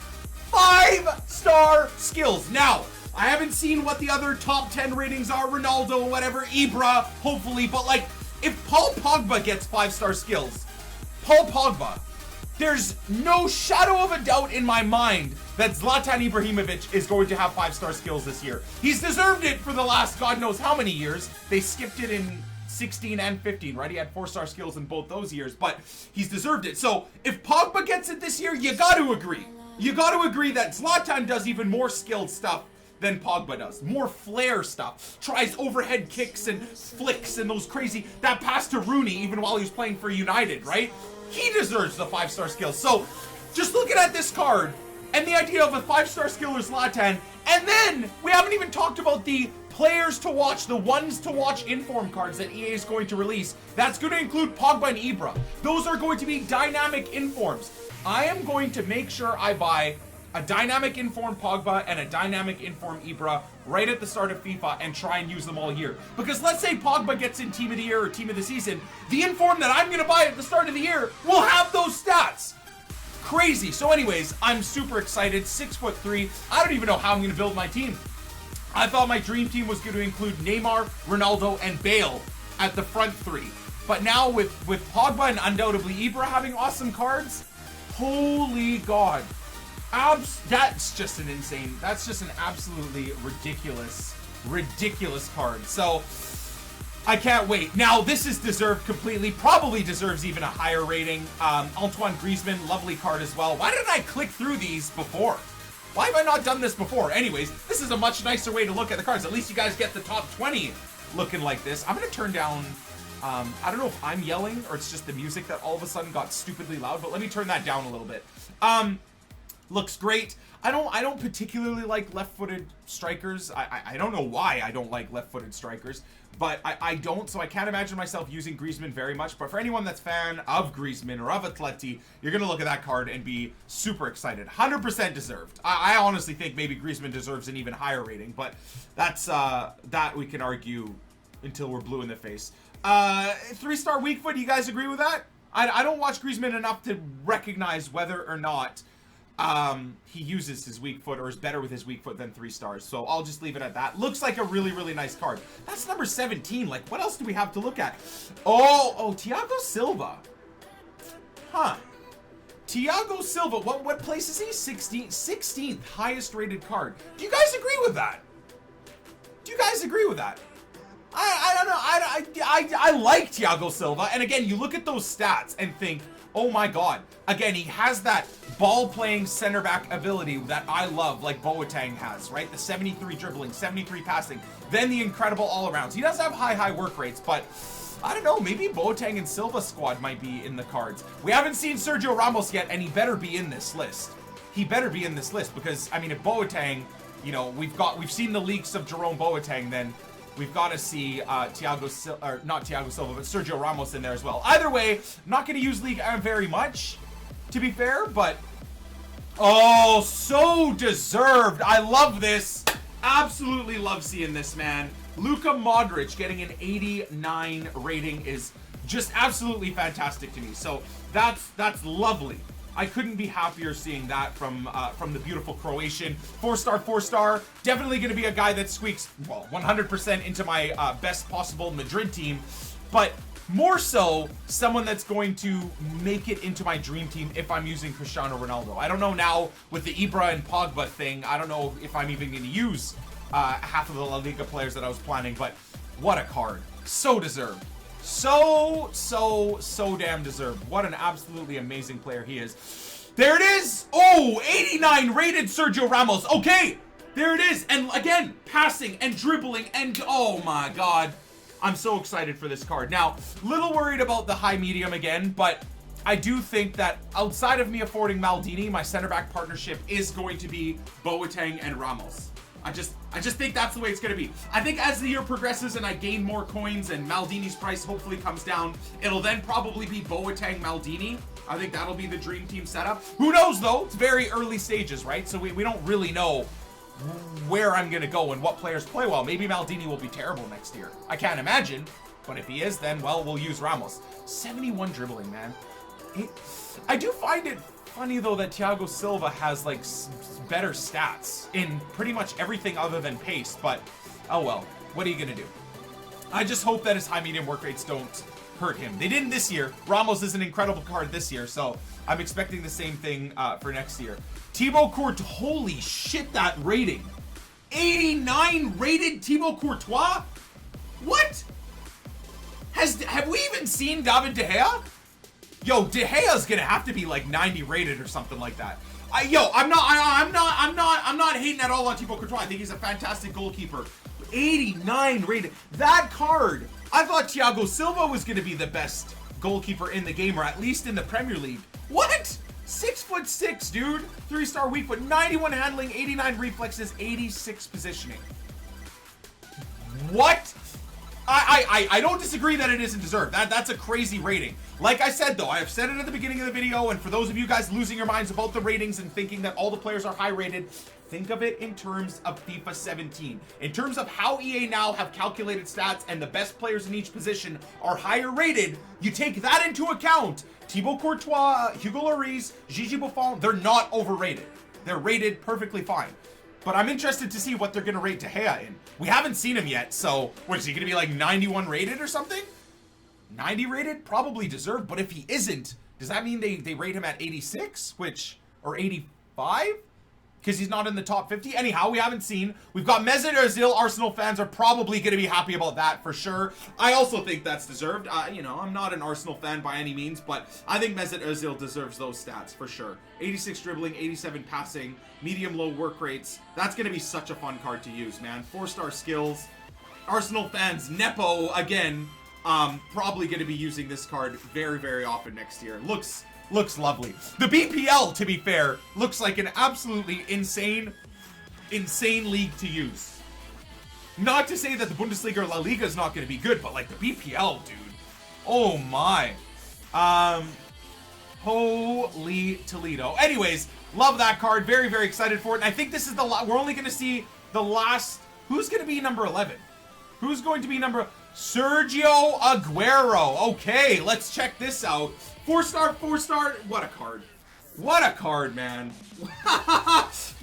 5-star skills. Now, I haven't seen what the other top 10 ratings are, Ronaldo, whatever, Ibra, hopefully, but like, if Paul Pogba gets 5-star skills, Paul Pogba, there's no shadow of a doubt in my mind that Zlatan Ibrahimovic is going to have 5-star skills this year. He's deserved it for the last God knows how many years. They skipped it in 16 and 15, right? He had 4-star skills in both those years, but he's deserved it. So if Pogba gets it this year, you got to agree. You got to agree that Zlatan does even more skilled stuff than Pogba does. More flair stuff. Tries overhead kicks and flicks and those crazy, that pass to Rooney even while he was playing for United, right? He deserves the 5-star skills. So just looking at this card and the idea of a 5-star skill or Zlatan, and then we haven't even talked about the players to watch, the ones to watch inform cards that EA is going to release. That's going to include Pogba and Ibra. Those are going to be dynamic informs. I am going to make sure I buy a dynamic inform Pogba and a dynamic inform Ibra right at the start of FIFA and try and use them all year. Because let's say Pogba gets in team of the year or team of the season, the inform that I'm gonna buy at the start of the year will have those stats. Crazy. So anyways, I'm super excited. 6'3". I don't even know how I'm gonna build my team. I thought my dream team was gonna include Neymar, Ronaldo, and Bale at the front 3. But now with Pogba and undoubtedly Ibra having awesome cards, holy God. That's just an insane, that's just an absolutely ridiculous card. So I can't wait. Now, this is deserved completely. Probably deserves even a higher rating. Antoine Griezmann, lovely card as well. Why didn't I click through these before? Why have I not done this before? Anyways, this is a much nicer way to look at the cards. At least you guys get the top 20 looking like this. I'm going to turn down... I don't know if I'm yelling or it's just the music that all of a sudden got stupidly loud, but let me turn that down a little bit. Looks great. I don't particularly like left-footed strikers. I don't know why I don't like left-footed strikers, but I don't, so I can't imagine myself using Griezmann very much. But for anyone that's fan of Griezmann or of Atleti, you're going to look at that card and be super excited. 100% deserved. I honestly think maybe Griezmann deserves an even higher rating, but that's that we can argue until we're blue in the face. 3-star weak foot, you guys agree with that? I don't watch Griezmann enough to recognize whether or not he uses his weak foot or is better with his weak foot than 3 stars. So I'll just leave it at that. Looks like a really, really nice card. That's number 17. Like, what else do we have to look at? Oh, Thiago Silva. Huh. Thiago Silva. What place is he? 16th highest rated card. Do you guys agree with that? Do you guys agree with that? I don't know. I like Thiago Silva. And again, you look at those stats and think, oh my god. Again, he has that ball-playing center-back ability that I love, like Boateng has, right? The 73 dribbling, 73 passing, then the incredible all-arounds. He does have high work rates, but I don't know, maybe Boateng and Silva squad might be in the cards. We haven't seen Sergio Ramos yet, and he better be in this list. He better be in this list, because, I mean, if Boateng, you know, we've seen the leaks of Jerome Boateng, then we've got to see not Thiago Silva, but Sergio Ramos in there as well. Either way, not going to use League very much, to be fair, but... Oh, so deserved. I love this. Absolutely love seeing this, man. Luka Modric getting an 89 rating is just absolutely fantastic to me. So that's lovely. I couldn't be happier seeing that from the beautiful Croatian. 4-star. Definitely going to be a guy that squeaks, well, 100% into my best possible Madrid team. But more so, someone that's going to make it into my dream team if I'm using Cristiano Ronaldo. I don't know now with the Ibra and Pogba thing. I don't know if I'm even going to use half of the La Liga players that I was planning. But what a card. So deserved. So damn deserved. What an absolutely amazing player he is. There it is. Oh, 89 rated Sergio Ramos. Okay, there it is. And again, passing and dribbling and oh my god. I'm so excited for this card. Now, little worried about the high medium again, but I do think that outside of me affording Maldini, my center back partnership is going to be Boateng and Ramos. I just think that's the way it's going to be. I think as the year progresses and I gain more coins and Maldini's price hopefully comes down, it'll then probably be Boateng Maldini. I think that'll be the dream team setup. Who knows though? It's very early stages, right? So we don't really know where I'm going to go and what players play well. Maybe Maldini will be terrible next year. I can't imagine, but if he is, then, well, we'll use Ramos. 71 dribbling, man. I do find it funny, though, that Thiago Silva has, like, better stats in pretty much everything other than pace, but, oh well, what are you going to do? I just hope that his high-medium work rates don't hurt him. They didn't this year. Ramos is an incredible card this year, so I'm expecting the same thing for next year. Thibaut Courtois, holy shit, that rating. 89 rated Thibaut Courtois? What? Have we even seen David De Gea? Yo, De Gea's gonna have to be like 90 rated or something like that. I'm not hating at all on Thibaut Courtois. I think he's a fantastic goalkeeper. 89 rated. That card, I thought Thiago Silva was gonna be the best goalkeeper in the game, or at least in the Premier League. What? 6'6", dude. 3-star weak foot, 91 handling, 89 reflexes, 86 positioning. What? I don't disagree that it isn't deserved. That's a crazy rating. Like I said, though, I have said it at the beginning of the video, and for those of you guys losing your minds about the ratings and thinking that all the players are high rated, think of it in terms of FIFA 17. In terms of how EA now have calculated stats and the best players in each position are higher rated, you take that into account. Thibaut Courtois, Hugo Lloris, Gigi Buffon, they're not overrated. They're rated perfectly fine. But I'm interested to see what they're going to rate De Gea in. We haven't seen him yet, so what is he going to be, like 91 rated or something? 90 rated? Probably deserved, but if he isn't, does that mean they rate him at 86? Or 85? because he's not in the top 50. Anyhow, we haven't seen. We've got Mesut Ozil. Arsenal fans are probably going to be happy about that for sure. I also think that's deserved. You know, I'm not an Arsenal fan by any means, but I think Mesut Ozil deserves those stats for sure. 86 dribbling, 87 passing, medium-low work rates. That's going to be such a fun card to use, man. 4-star skills. Arsenal fans, Nepo, again, probably going to be using this card very, very often next year. Looks lovely. The BPL, to be fair, looks like an absolutely insane league to use. Not to say that the Bundesliga or La Liga is not going to be good, but like the BPL, dude. Oh my. Holy Toledo. Anyways, love that card. Very, very excited for it. And I think this is we're only going to see the last. Who's going to be number 11? Who's going to be number? Sergio Aguero. Okay, let's check this out. 4-star, 4-star. What a card. What a card, man.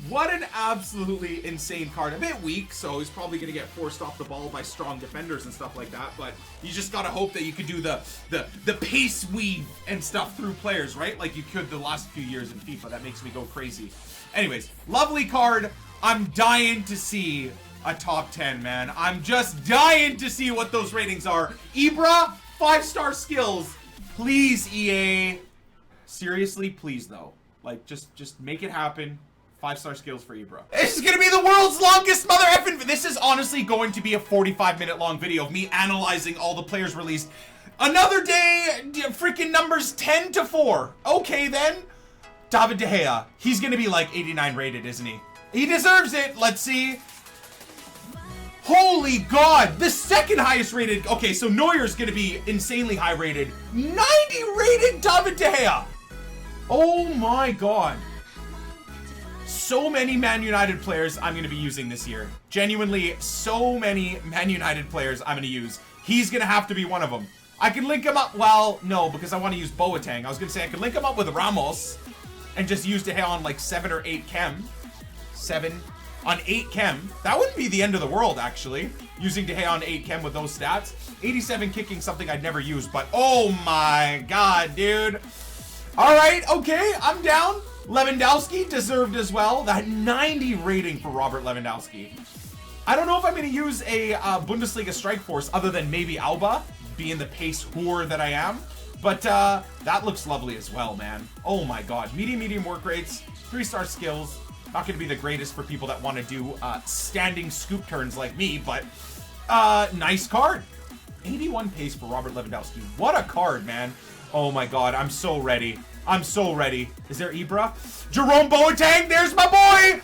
What an absolutely insane card. A bit weak, so he's probably going to get forced off the ball by strong defenders and stuff like that, but you just got to hope that you could do the pace weave and stuff through players, right? Like you could the last few years in FIFA. That makes me go crazy. Anyways, lovely card. I'm dying to see a top 10, man. I'm just dying to see what those ratings are. Ibra, 5-star skills. Please, EA. Seriously, please, though. Like, just make it happen. 5-star skills for Ibra. This is gonna be the world's longest mother effing. This is honestly going to be a 45-minute long video of me analyzing all the players released. Another day, freaking numbers 10 to 4. Okay, then. David De Gea. He's gonna be like 89 rated, isn't he? He deserves it. Let's see. Holy God, the second highest rated. Okay, so Neuer's gonna be insanely high rated. 90 rated David De Gea. Oh my God. So many Man United players I'm gonna be using this year. Genuinely, so many Man United players I'm gonna use. He's gonna have to be one of them. I can link him up, well, no, because I want to use Boateng. I was gonna say I could link him up with Ramos and just use De Gea on like 7 or 8 chem. 7 on 8 chem. That wouldn't be the end of the world, actually. Using De Gea on 8 chem with those stats. 87 kicking, something I'd never use, but oh my God, dude. All right, okay, I'm down. Lewandowski deserved as well. That 90 rating for Robert Lewandowski. I don't know if I'm going to use a Bundesliga strike force other than maybe Alba, being the pace whore that I am. But that looks lovely as well, man. Oh my God. Medium work rates, 3-star skills. Not going to be the greatest for people that want to do standing scoop turns like me, but nice card. 81 pace for Robert Lewandowski. What a card, man. Oh my God, I'm so ready. I'm so ready. Is there Ibra? Jerome Boateng, there's my boy!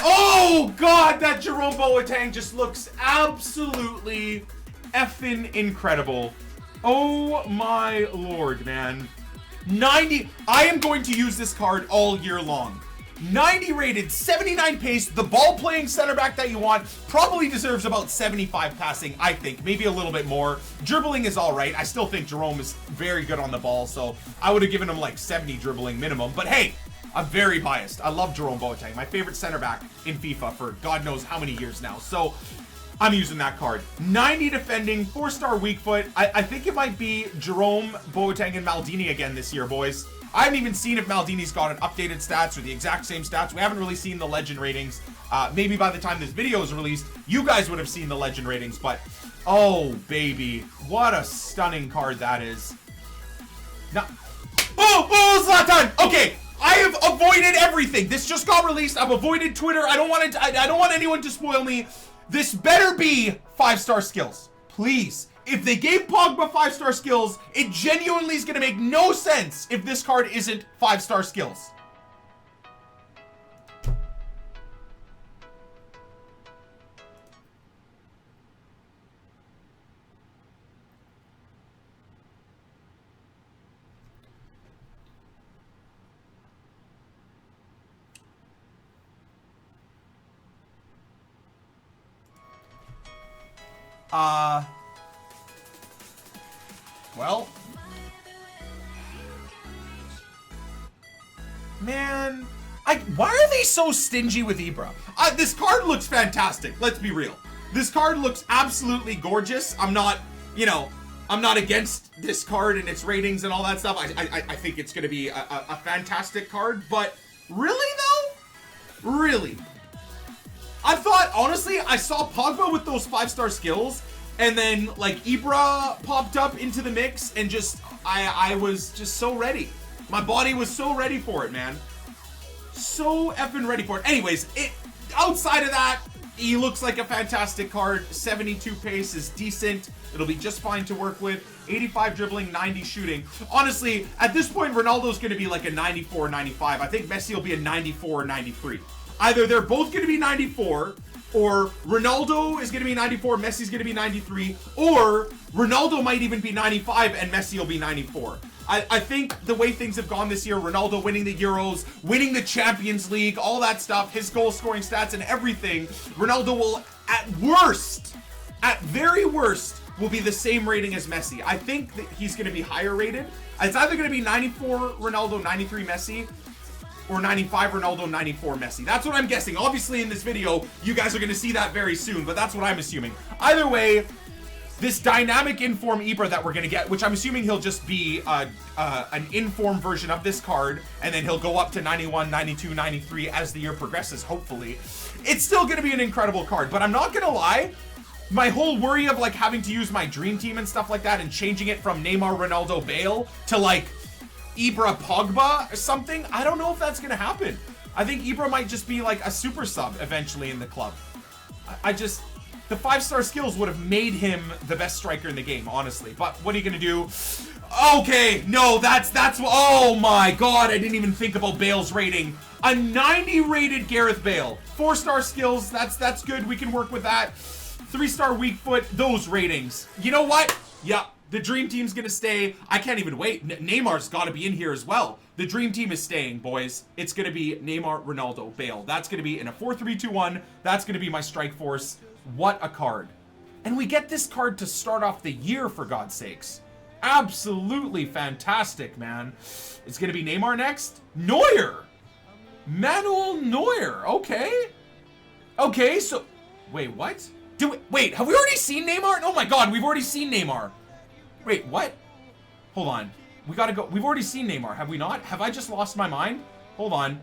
Oh God, that Jerome Boateng just looks absolutely effing incredible. Oh my Lord, man. 90, I am going to use this card all year long. 90 rated, 79 pace, the ball playing center back that you want, probably deserves about 75 passing, I think, maybe a little bit more. Dribbling is all right. I still think Jerome is very good on the ball, so I would have given him like 70 dribbling minimum, but hey, I'm very biased. I love Jerome Boateng, my favorite center back in FIFA for God knows how many years now, so I'm using that card. 90 defending, 4-star weak foot. I think it might be Jerome, Boateng, and Maldini again this year, boys. I haven't even seen if Maldini's got an updated stats or the exact same stats. We haven't really seen the legend ratings. Maybe by the time this video is released, you guys would have seen the legend ratings, but oh, baby. What a stunning card that is. Oh, Zlatan! Okay, I have avoided everything. This just got released. I've avoided Twitter. I don't want anyone to spoil me. This better be 5-star skills. Please. If they gave Pogba 5-star skills, it genuinely is going to make no sense if this card isn't 5-star skills. Well, man, why are they so stingy with Ibra? This card looks fantastic. Let's be real. This card looks absolutely gorgeous. I'm not, I'm not against this card and its ratings and all that stuff. I think it's going to be a fantastic card, but really though? Really? I thought, honestly, I saw Pogba with those 5-star skills, and then, like, Ibra popped up into the mix, and just, I was just so ready. My body was so ready for it, man. So effing ready for it. Anyways, outside of that, he looks like a fantastic card. 72 pace is decent. It'll be just fine to work with. 85 dribbling, 90 shooting. Honestly, at this point, Ronaldo's going to be like a 94, 95. I think Messi will be a 94 or 93. Either they're both going to be 94, or Ronaldo is going to be 94, Messi's going to be 93, or Ronaldo might even be 95 and Messi will be 94. I think the way things have gone this year, Ronaldo winning the Euros, winning the Champions League, all that stuff, his goal scoring stats and everything, Ronaldo will, at very worst, will be the same rating as Messi. I think that he's going to be higher rated. It's either going to be 94 Ronaldo, 93 Messi, or 95 Ronaldo, 94 Messi. That's what I'm guessing. Obviously, in this video, you guys are going to see that very soon, but that's what I'm assuming. Either way, this dynamic inform Ibra that we're going to get, which I'm assuming he'll just be an inform version of this card, and then he'll go up to 91, 92, 93 as the year progresses, hopefully. It's still going to be an incredible card, but I'm not going to lie. My whole worry of like having to use my dream team and stuff like that and changing it from Neymar, Ronaldo, Bale to like Ibra, Pogba or something, I don't know if that's going to happen. I think Ibra might just be like a super sub eventually in the club. The 5-star skills would have made him the best striker in the game, honestly. But what are you going to do? Okay, no, that's oh my god, I didn't even think about Bale's rating. A 90 rated Gareth Bale. 4-star skills, that's good, we can work with that. 3-star weak foot, those ratings. You know what? Yeah, the dream team's going to stay. I can't even wait. Neymar's got to be in here as well. The dream team is staying, boys. It's going to be Neymar, Ronaldo, Bale. That's going to be in a 4-3-2-1. That's going to be my strike force. What a card. And we get this card to start off the year, for God's sakes. Absolutely fantastic, man. It's going to be Neymar next. Neuer. Manuel Neuer. Okay. Okay, so... Wait, what? Wait, have we already seen Neymar? Oh my god, we've already seen Neymar. Wait, what? Hold on. We gotta go. We've already seen Neymar, have we not? Have I just lost my mind? Hold on.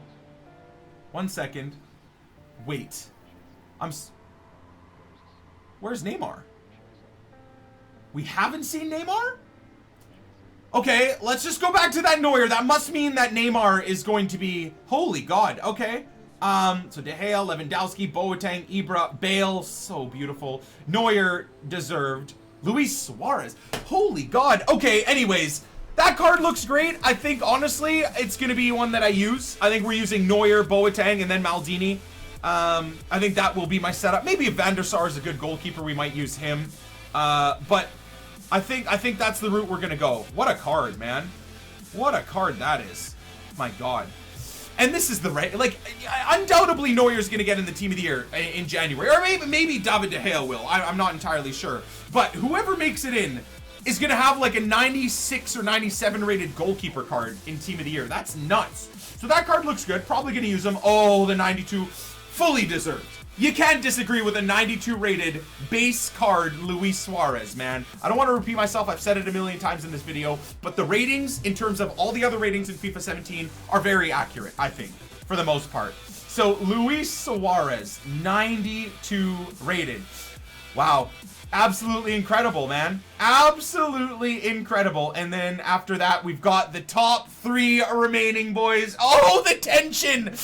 1 second. Wait. Where's Neymar? We haven't seen Neymar? Okay, let's just go back to that Neuer. That must mean that Neymar is going to be... Holy God, okay. So De Gea, Lewandowski, Boateng, Ibra, Bale, so beautiful. Neuer, deserved. Luis Suarez, holy God. Okay, anyways, that card looks great. I think, honestly, it's going to be one that I use. I think we're using Neuer, Boateng, and then Maldini. I think that will be my setup. Maybe if Van der Sar is a good goalkeeper, we might use him. But I think that's the route we're going to go. What a card, man. What a card that is. My God. And this is the right, like, undoubtedly Neuer's going to get in the team of the year in January. Or maybe David De Gea will. I'm not entirely sure. But whoever makes it in is going to have like a 96 or 97 rated goalkeeper card in team of the year. That's nuts. So that card looks good. Probably going to use them. Oh, the 92, fully deserved. You can't disagree with a 92 rated base card Luis Suarez, man. I don't want to repeat myself. I've said it a million times in this video, but the ratings in terms of all the other ratings in FIFA 17 are very accurate, I think, for the most part. So Luis Suarez, 92 rated. Wow. Absolutely incredible, man. Absolutely incredible. And then after that, we've got the top 3 remaining, boys. Oh, the tension.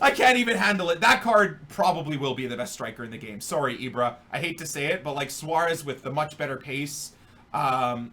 I can't even handle it. That card probably will be the best striker in the game. Sorry, Ibra. I hate to say it, but like Suarez with the much better pace,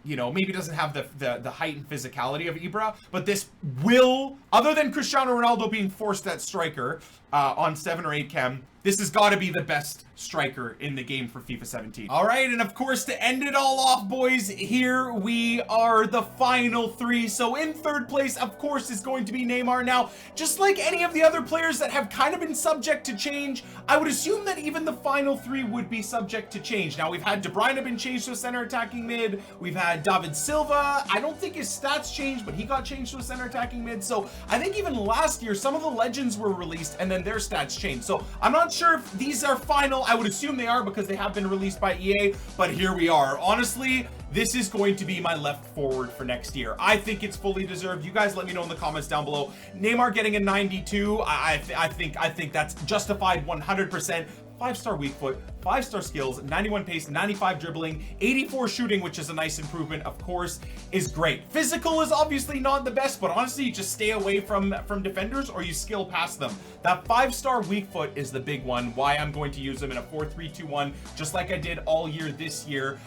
you know, maybe doesn't have the height and physicality of Ibra, but this will, other than Cristiano Ronaldo being forced at striker on 7 or 8 chem, this has got to be the best striker in the game for FIFA 17. All right, and of course, to end it all off, boys, here we are, the final 3. So in 3rd place, of course, is going to be Neymar. Now, just like any of the other players that have kind of been subject to change, I would assume that even the final 3 would be subject to change. Now, we've had De Bruyne been changed to a center attacking mid. We've had David Silva. I don't think his stats changed, but he got changed to a center attacking mid. So I think even last year, some of the legends were released and then their stats changed. So I'm not sure if these are final. I would assume they are because they have been released by EA, but here we are. Honestly, this is going to be my left forward for next year. I think it's fully deserved. You guys let me know in the comments down below. Neymar getting a 92, I think that's justified 100%. 5-star weak foot, 5-star skills, 91 pace, 95 dribbling, 84 shooting, which is a nice improvement, of course, is great. Physical is obviously not the best, but honestly, you just stay away from defenders or you skill past them. That 5-star weak foot is the big one, why I'm going to use them in a 4-3-2-1, just like I did all year this year,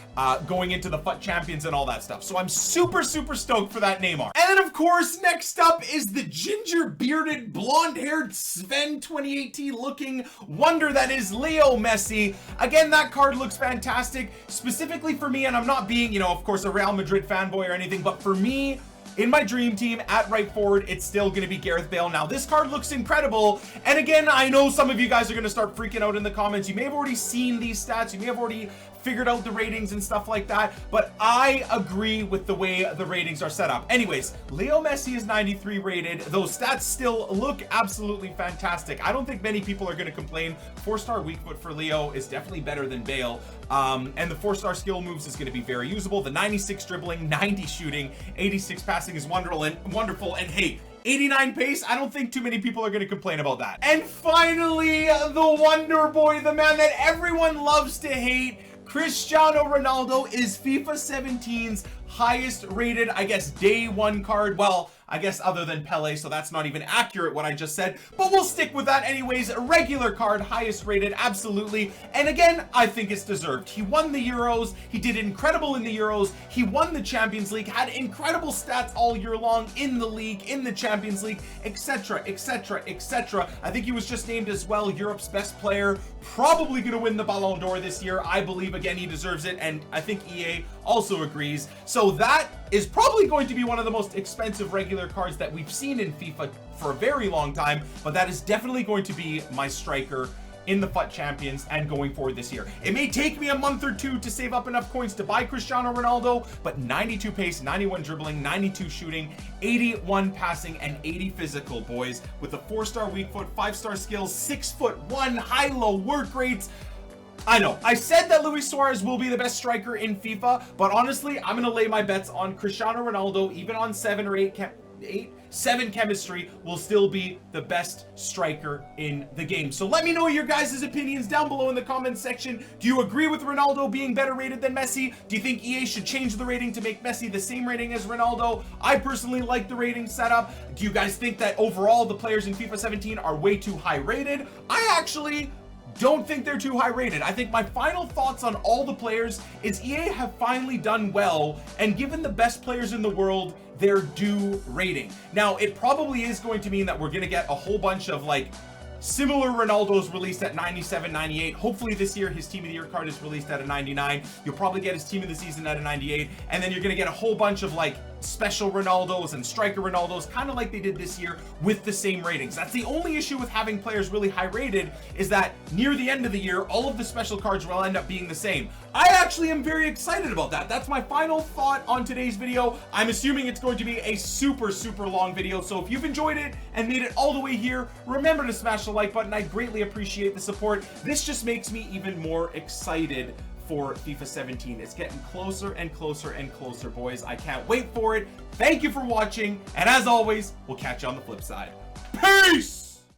going into the FUT Champions and all that stuff. So I'm super, super stoked for that Neymar. And then, of course, next up is the ginger-bearded, blonde-haired Sven 2018 looking wonder that is Leo Messi. Again, that card looks fantastic, specifically for me, and I'm not being, you know, of course, a Real Madrid fanboy or anything, but for me, in my dream team at right forward, it's still going to be Gareth Bale. Now, this card looks incredible, and again, I know some of you guys are going to start freaking out in the comments. You may have already seen these stats, you may have already figured out the ratings and stuff like that, but I agree with the way the ratings are set up. Anyways, Leo Messi is 93 rated. Those stats still look absolutely fantastic. I don't think many people are going to complain. 4-star weak foot for Leo is definitely better than Bale. And the 4-star skill moves is going to be very usable. The 96 dribbling, 90 shooting, 86 passing is wonderful, and hey, 89 pace, I don't think too many people are going to complain about that. And finally, the wonder boy, the man that everyone loves to hate, Cristiano Ronaldo, is FIFA 17's highest rated, I guess, day one card. Well, I guess other than Pele, so that's not even accurate what I just said, but we'll stick with that anyways. Regular card, highest rated, absolutely. And again, I think it's deserved. He won the Euros, he did incredible in the Euros, he won the Champions League, had incredible stats all year long in the league, in the Champions League, etc, etc, etc. I think he was just named as well Europe's best player, probably gonna win the Ballon d'Or this year. I believe, again, he deserves it, and I think EA also agrees. So that is probably going to be one of the most expensive regular cards that we've seen in FIFA for a very long time, but that is definitely going to be my striker in the FUT Champions and going forward this year. It may take me a month or two to save up enough coins to buy Cristiano Ronaldo, but 92 pace, 91 dribbling, 92 shooting, 81 passing, and 80 physical, boys, with a 4-star weak foot, 5-star skills, 6'1", high-low work rates. I know, I said that Luis Suarez will be the best striker in FIFA, but honestly, I'm going to lay my bets on Cristiano Ronaldo, even on 7 or 7 chemistry, will still be the best striker in the game. So let me know your guys' opinions down below in the comments section. Do you agree with Ronaldo being better rated than Messi? Do you think EA should change the rating to make Messi the same rating as Ronaldo? I personally like the rating setup. Do you guys think that overall the players in FIFA 17 are way too high rated? I actually don't think they're too high rated. I think my final thoughts on all the players is EA have finally done well and given the best players in the world their due rating. Now, it probably is going to mean that we're going to get a whole bunch of like similar Ronaldos released at 97, 98. Hopefully this year his Team of the Year card is released at a 99. You'll probably get his Team of the Season at a 98. And then you're going to get a whole bunch of like special Ronaldos and striker Ronaldos, kind of like they did this year with the same ratings. That's the only issue with having players really high rated, is that near the end of the year, all of the special cards will end up being the same. I actually am very excited about that. That's my final thought on today's video. I'm assuming it's going to be a super, super long video. So if you've enjoyed it and made it all the way here, remember to smash the like button. I greatly appreciate the support. This just makes me even more excited for FIFA 17. It's getting closer and closer and closer, boys. I can't wait for it. Thank you for watching, and as always, we'll catch you on the flip side. Peace!